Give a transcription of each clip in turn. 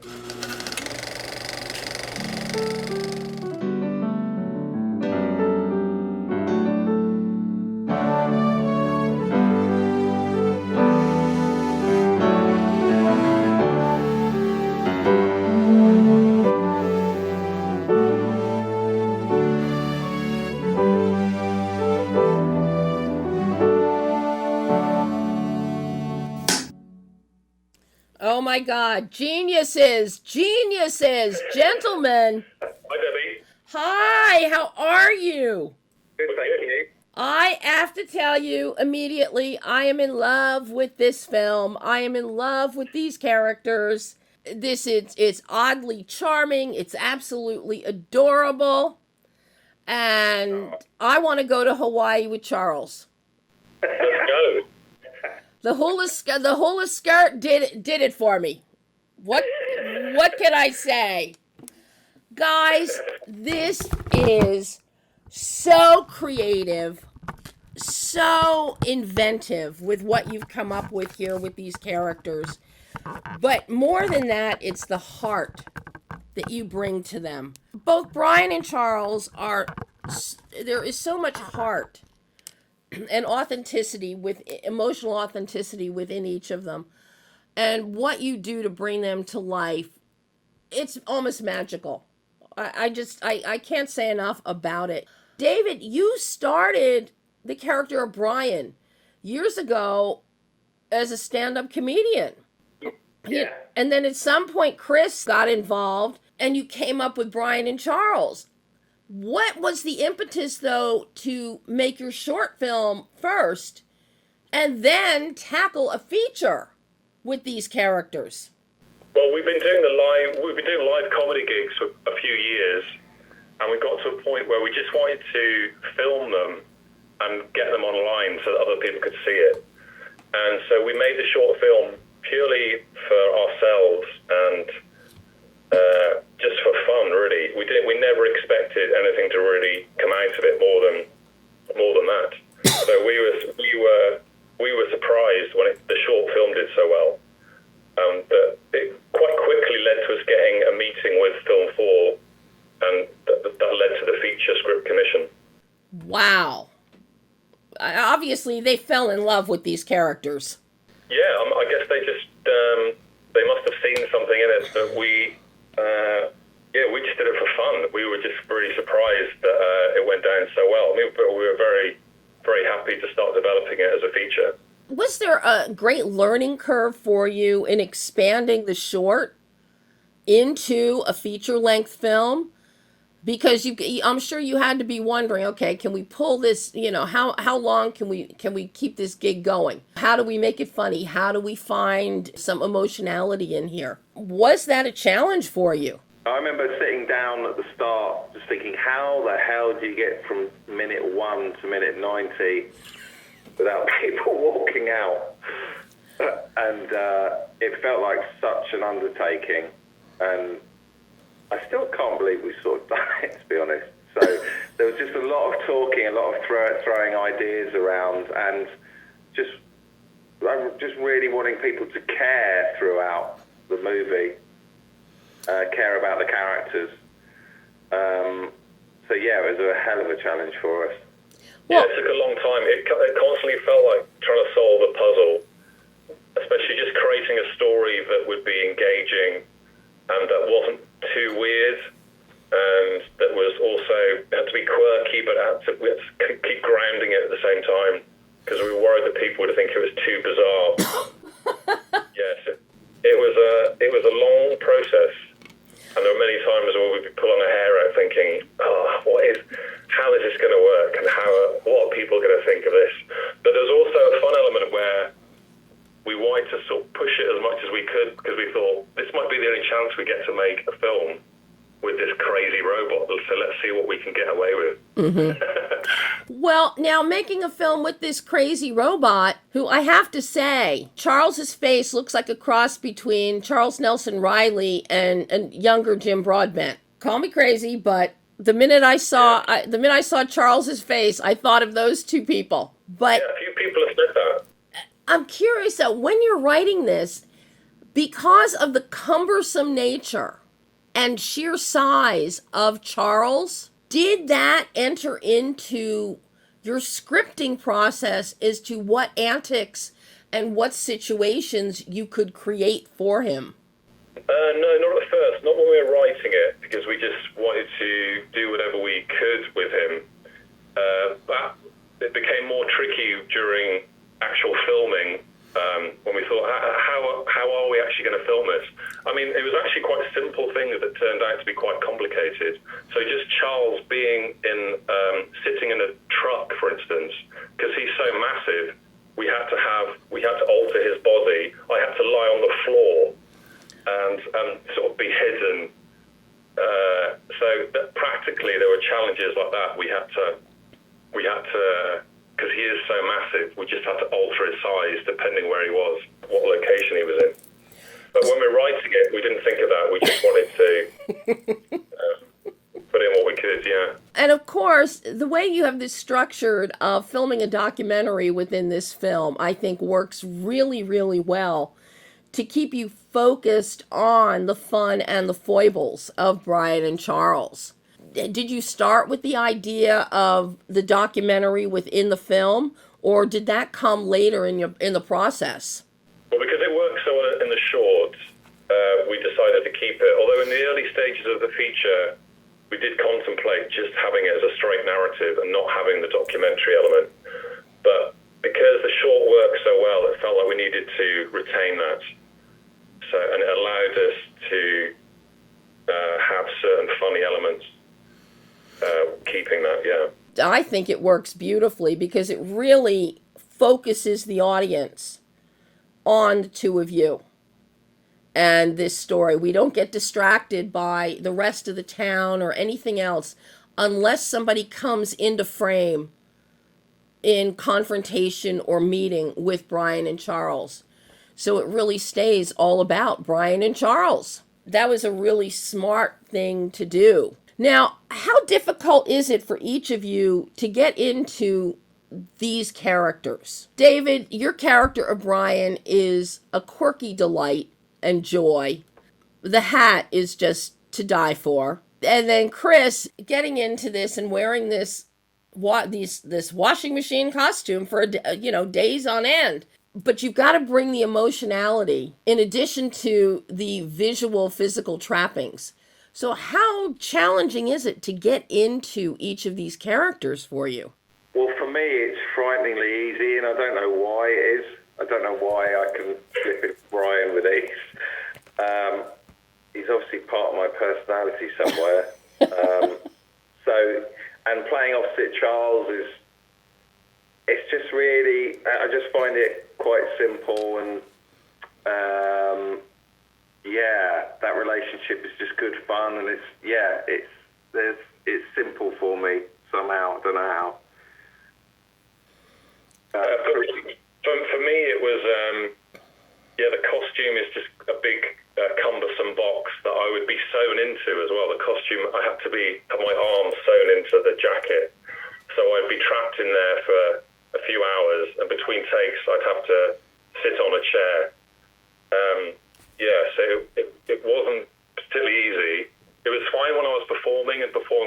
Oh my God, geniuses, gentlemen. Hi, Debbie. Hi, how are you? Good, thank you. I have to tell you immediately, I am in love with this film. I am in love with these characters. It's oddly charming. It's absolutely adorable. And I want to go to Hawaii with Charles. Let's go. The hula skirt did it for me. What can I say? Guys, this is so creative, so inventive with what you've come up with here with these characters. But more than that, it's the heart that you bring to them. Both Brian and Charles there is so much heart and authenticity, with emotional authenticity within each of them. And what you do to bring them to life, it's almost magical. I can't say enough about it. David, you started the character of Brian years ago as a stand-up comedian. Yeah. And then at some point, Chris got involved and you came up with Brian and Charles. What was the impetus, though, to make your short film first and then tackle a feature with these characters? Well, we've been doing live comedy gigs for a few years, and we got to a point where we just wanted to film them and get them online so that other people could see it. And so we made the short film purely for ourselves and just for fun, really. We never expected anything to really come out of it more than that. So we were surprised when the short film did so well. That it quite quickly led to us getting a meeting with Film 4, and that led to the feature script commission. Wow. Obviously, they fell in love with these characters. Yeah, I guess they just they must have seen something in it that we just did it for fun. We were just really surprised that it went down so well. I mean, we were very, very happy to start developing it as a feature. Was there a great learning curve for you in expanding the short into a feature-length film? Because I'm sure you had to be wondering, okay, can we pull this, how long can we keep this gig going? How do we make it funny? How do we find some emotionality in here? Was that a challenge for you? I remember sitting down at the start just thinking, how the hell do you get from minute 1 to minute 90 without people walking out? And it felt like such an undertaking, and I still can't believe we sort of done it, to be honest. So there was just a lot of talking, a lot of throwing ideas around, and just really wanting people to care throughout the movie, care about the characters. So yeah, it was a hell of a challenge for us. Yeah, it took a long time. It constantly felt like trying to solve a puzzle, especially just creating a story that would be engaging and that wasn't too weird, and that was also had to be quirky, but we had to keep grounding it at the same time because we were worried that people would think it was too bizarre. Yes, it was a long process, and there were many times where we'd be pulling our hair out, thinking, how is this going to work, and what are people going to think of this? But there was also a fun element where we wanted to sort of push it as much as we could because we thought this might be the only chance we get to make a film with this crazy robot, so let's see what we can get away with. Mm-hmm. Well, now making a film with this crazy robot, who I have to say, Charles's face looks like a cross between Charles Nelson Riley and younger Jim Broadbent. Call me crazy, but the minute I saw Charles's face, I thought of those two people. But yeah, a few people have said that. I'm curious though, when you're writing this, Because of the cumbersome nature and sheer size of Charles, did that enter into your scripting process as to what antics and what situations you could create for him? No, not at first. Not when we were writing it, because we just wanted to do whatever we could with him. But it became more tricky during actual filming, when we thought, how are we actually going to film this? I mean, it was actually quite simple things that turned out to be quite complicated. So just Charles being sitting in a truck, for instance, because he's so massive, we had to alter his body. I had to lie on the floor and sort of be hidden. So that practically there were challenges like that. We had to, because he is so massive, we just had to alter his size depending where he was, what location he was in. But when we were writing it, we didn't think of that. We just wanted to put in what we could, yeah. And of course, the way you have this structured of filming a documentary within this film, I think works really, really well to keep you focused on the fun and the foibles of Brian and Charles. Did you start with the idea of the documentary within the film, or did that come later in the process? Well, because it works so well in the shorts, we decided to keep it. Although in the early stages of the feature, we did contemplate just having it as a straight narrative and not having the documentary element. But because the short worked so well, it felt like we needed to retain that. So, and it allowed us to have certain funny elements. Keeping that, yeah. I think it works beautifully because it really focuses the audience on the two of you and this story. We don't get distracted by the rest of the town or anything else unless somebody comes into frame in confrontation or meeting with Brian and Charles. So it really stays all about Brian and Charles. That was a really smart thing to do. Now, how difficult is it for each of you to get into these characters? David, your character of Brian is a quirky delight and joy. The hat is just to die for. And then Chris, getting into this and wearing this washing machine costume for days on end. But you've got to bring the emotionality in addition to the visual, physical trappings. So how challenging is it to get into each of these characters for you? Well, for me, it's frighteningly easy, and I don't know why it is. I don't know why I can flip it Brian with ease. He's obviously part of my personality somewhere. And playing opposite Charles it's just really, I just find it quite simple, and that relationship is just good fun, and it's simple for me somehow. I don't know how. For me, it was the costume is just a big cumbersome box that I would be sewn into as well. The costume, I had to have my arms sewn into the jacket, so I'd be trapped in there for a few hours, and between takes I'd have to sit on a chair. So it wasn't particularly easy. It was fine when I was performing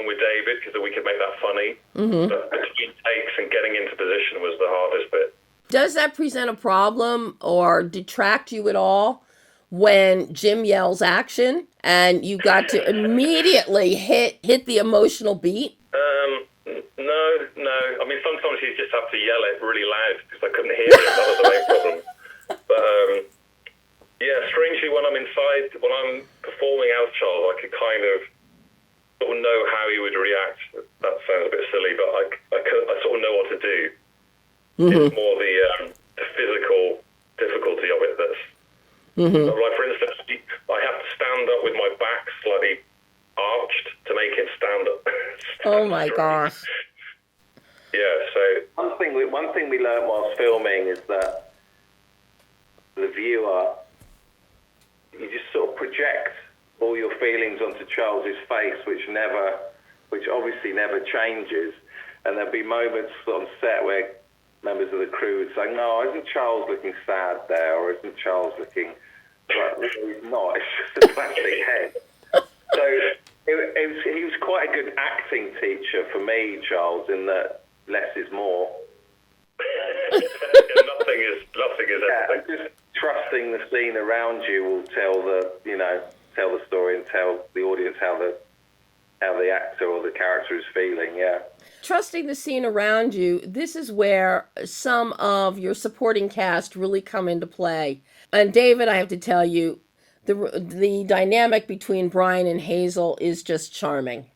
with David, because we could make that funny. Mm-hmm. But between takes and getting into position was the hardest bit. Does that present a problem or detract you at all when Jim yells action and you got to immediately hit the emotional beat? No. I mean, sometimes you just have to yell it really loud because I couldn't hear it. That was the main problem. But strangely, when I'm inside, when I'm performing as Charles, I could kind of sort of know how he would react. That sounds a bit silly, but I sort of know what to do. Mm-hmm. It's more the physical difficulty of it that's... Mm-hmm. Like, for instance, I have to stand up with my back slightly arched to make it stand up. Oh my gosh. Yeah, so... One thing we learned whilst filming is that the viewer, you just sort of project all your feelings onto Charles's face, which obviously never changes. And there'll be moments on set where members of the crew would say, "No, isn't Charles looking sad there? Or isn't Charles looking But really he's not. It's just a plastic head. So he was quite a good acting teacher for me, Charles, in that less is more. Nothing is everything. Just trusting the scene around you will tell the story and tell the audience how the actor or the character is feeling. Yeah. Trusting the scene around you, this is where some of your supporting cast really come into play. And David, I have to tell you, the dynamic between Brian and Hazel is just charming.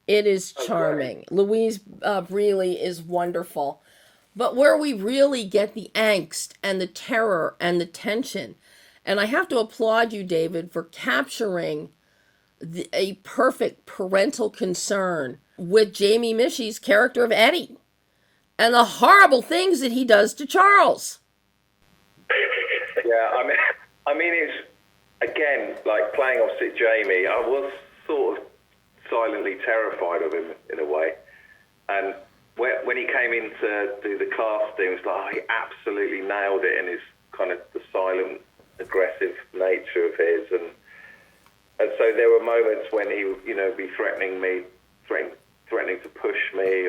It is charming. Okay. Louise Brealey is wonderful. But where we really get the angst and the terror and the tension, and I have to applaud you, David, for capturing a perfect parental concern with Jamie Mishy's character of Eddie and the horrible things that he does to Charles. Yeah, I mean, it's, again, like playing opposite Jamie, I was sort of silently terrified of him in a way. And when he came in to do the casting, it was like, he absolutely nailed it in his kind of the silent, aggressive nature of his. And so there were moments when he would, be threatening to push me,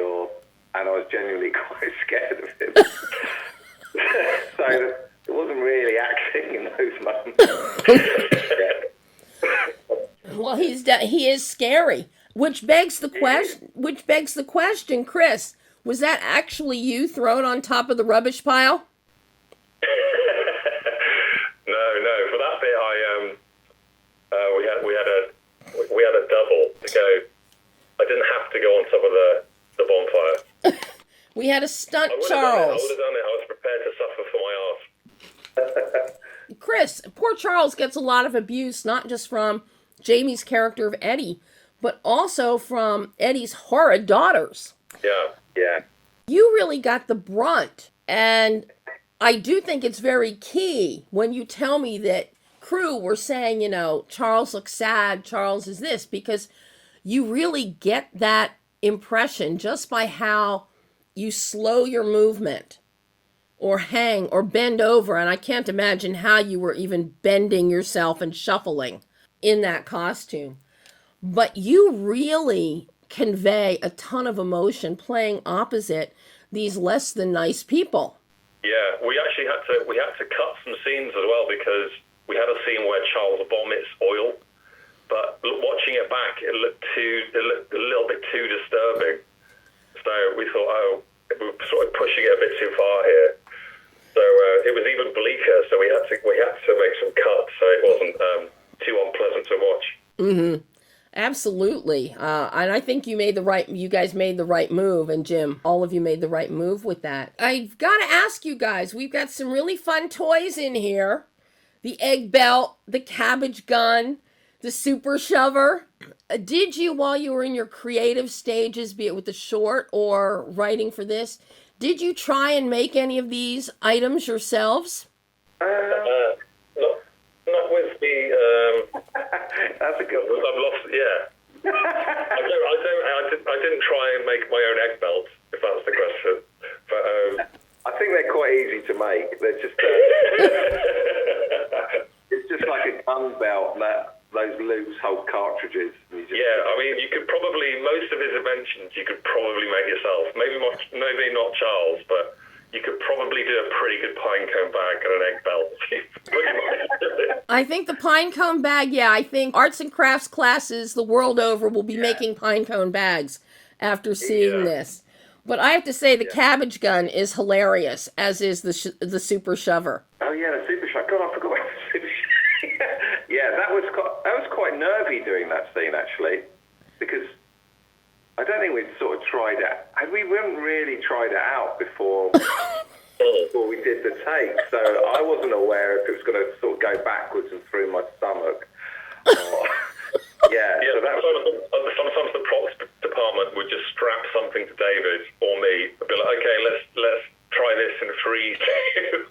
and I was genuinely quite scared of him. So it wasn't really acting in those moments. Well, he is scary, which begs the question, Chris, was that actually you thrown on top of the rubbish pile? No. For that bit, we had a double to go. I didn't have to go on top of the bonfire. We had a stunt, Charles. I would have done it. I was prepared to suffer for my arse. Chris, poor Charles gets a lot of abuse, not just from Jamie's character of Eddie, but also from Eddie's horrid daughters. Yeah. You really got the brunt, and I do think it's very key when you tell me that crew were saying, Charles looks sad, Charles is this, because you really get that impression just by how you slow your movement or hang or bend over, and I can't imagine how you were even bending yourself and shuffling in that costume. But you really convey a ton of emotion playing opposite these less than nice people. Yeah, we actually had to cut some scenes as well, because we had a scene where Charles vomits oil, but watching it back, it looked a little bit too disturbing. So we thought, we were sort of pushing it a bit too far here. So it was even bleaker. So we had to make some cuts so it wasn't too unpleasant to watch. Mm-hmm. Absolutely. And I think you guys made the right move, and Jim, all of you made the right move with that. I've got to ask you guys, we've got some really fun toys in here. The egg belt, the cabbage gun, the super shover. Did you, while you were in your creative stages, be it with the short or writing for this, did you try and make any of these items yourselves? Not with the. That's a good one. I've lost. Yeah. I didn't try and make my own egg belt, if that's the question. But I think they're quite easy to make. They're just. It's just like a gun belt that those loops hold cartridges. And you could probably, most of his inventions you could probably make yourself. Maybe not Charles, but you could probably do a pretty good pine cone bag and an egg belt. I think the pine cone bag, I think arts and crafts classes the world over will be making pine cone bags after seeing this. But I have to say the cabbage gun is hilarious, as is the super shover. Oh yeah, the super shover. God, I forgot about the super shover. Yeah, that was quite nervy doing that scene actually, because I don't think we'd sort of tried it. We hadn't really tried it out before we did the take, so I wasn't aware if it was going to sort of go backwards and through my stomach. So that was... Sometimes the props department would just strap something to David or me and be like, okay, let's try this in 3, 2,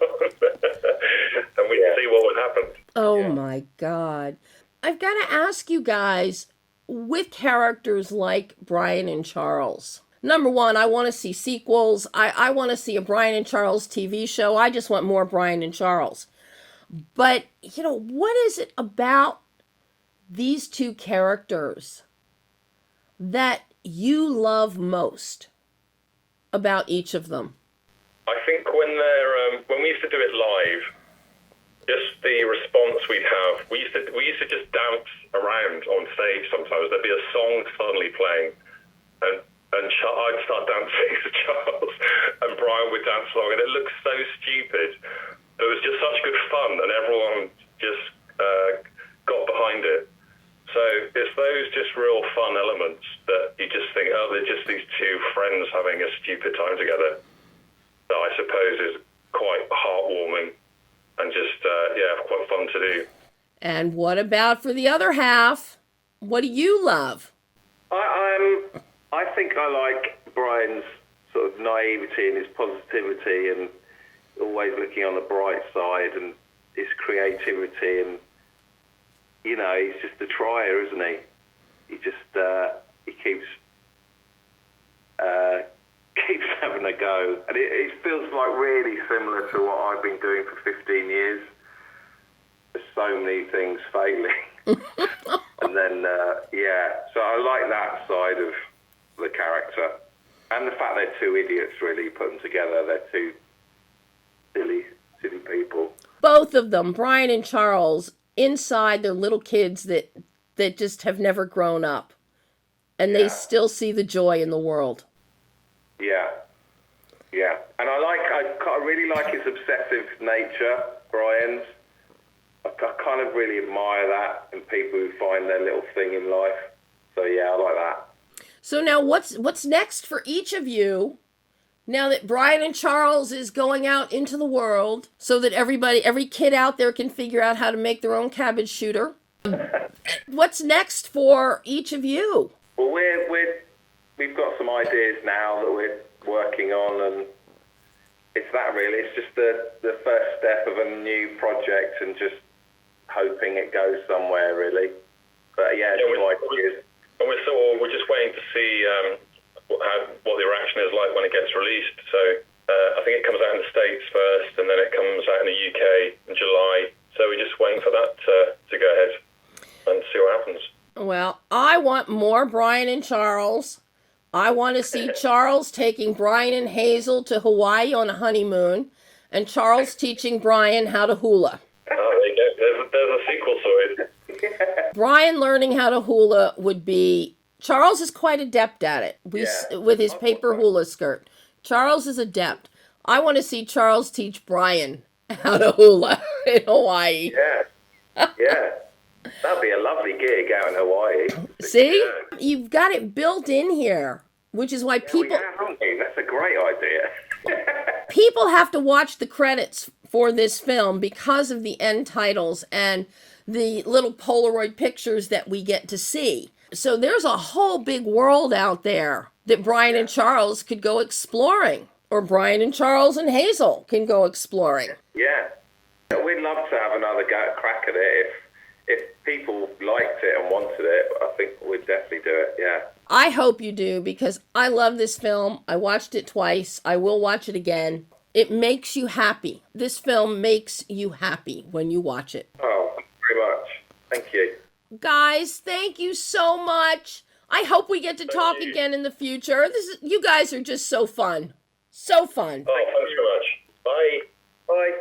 and we'd see what would happen. Oh my God. I've got to ask you guys, with characters like Brian and Charles, number one, I want to see sequels. I want to see a Brian and Charles TV show. I just want more Brian and Charles. But, what is it about these two characters that you love most about each of them? I think when we used to do it live, just the response we'd have, we used to just dance around on stage sometimes. There'd be a song suddenly playing, and I'd start dancing to Charles, and Brian would dance along, and it looked so stupid. But it was just such good fun, and everyone just got behind it. So it's those just real fun elements that you just think, oh, they're just these two friends having a stupid time together. That I suppose is quite heartwarming and just, quite fun to do. And what about for the other half? What do you love? I think I like Brian's sort of naivety and his positivity and always looking on the bright side and his creativity and, he's just a trier, isn't he? He just, he keeps having a go. And it feels like really similar to what I've been doing for 15 years. There's so many things failing. And then, so I like that side of the character. And the fact they're two idiots, really, put them together. They're two silly people. Both of them, Brian and Charles, inside they're little kids that just have never grown up. And they still see the joy in the world. Yeah. And I really like his obsessive nature, Brian's. I kind of really admire that in people who find their little thing in life. So yeah, I like that. So now what's next for each of you? Now that Brian and Charles is going out into the world so that every kid out there can figure out how to make their own cabbage shooter. What's next for each of you? Well, we've got some ideas now that we're working on, and it's that really. It's just the first step of a new project and just hoping it goes somewhere, really. But yeah, we're just waiting to see what the reaction is like when it gets released. So I think it comes out in the States first, and then it comes out in the UK in July. So we're just waiting for that to go ahead and see what happens. Well, I want more Brian and Charles. I want to see Charles taking Brian and Hazel to Hawaii on a honeymoon, and Charles teaching Brian how to hula. Oh, there you go. There's a sequel sorted. Brian learning how to hula would be... Charles is quite adept at it with his paper hula skirt. Charles is adept. I want to see Charles teach Brian how to hula in Hawaii. Yeah. That'd be a lovely gig out in Hawaii. See? You've got it built in here, which is why people... That's a great idea. People have to watch the credits for this film because of the end titles and the little Polaroid pictures that we get to see. So there's a whole big world out there that Brian and Charles could go exploring, or Brian and Charles and Hazel can go exploring. Yeah. We'd love to have another crack at it. If people liked it and wanted it, I think we'd definitely do it, yeah. I hope you do, because I love this film. I watched it twice. I will watch it again. It makes you happy. This film makes you happy when you watch it. Oh, very much. Thank you. Guys, thank you so much. I hope we get to talk again in the future. You guys are just so fun. So fun. Oh, thanks so much. Bye. Bye.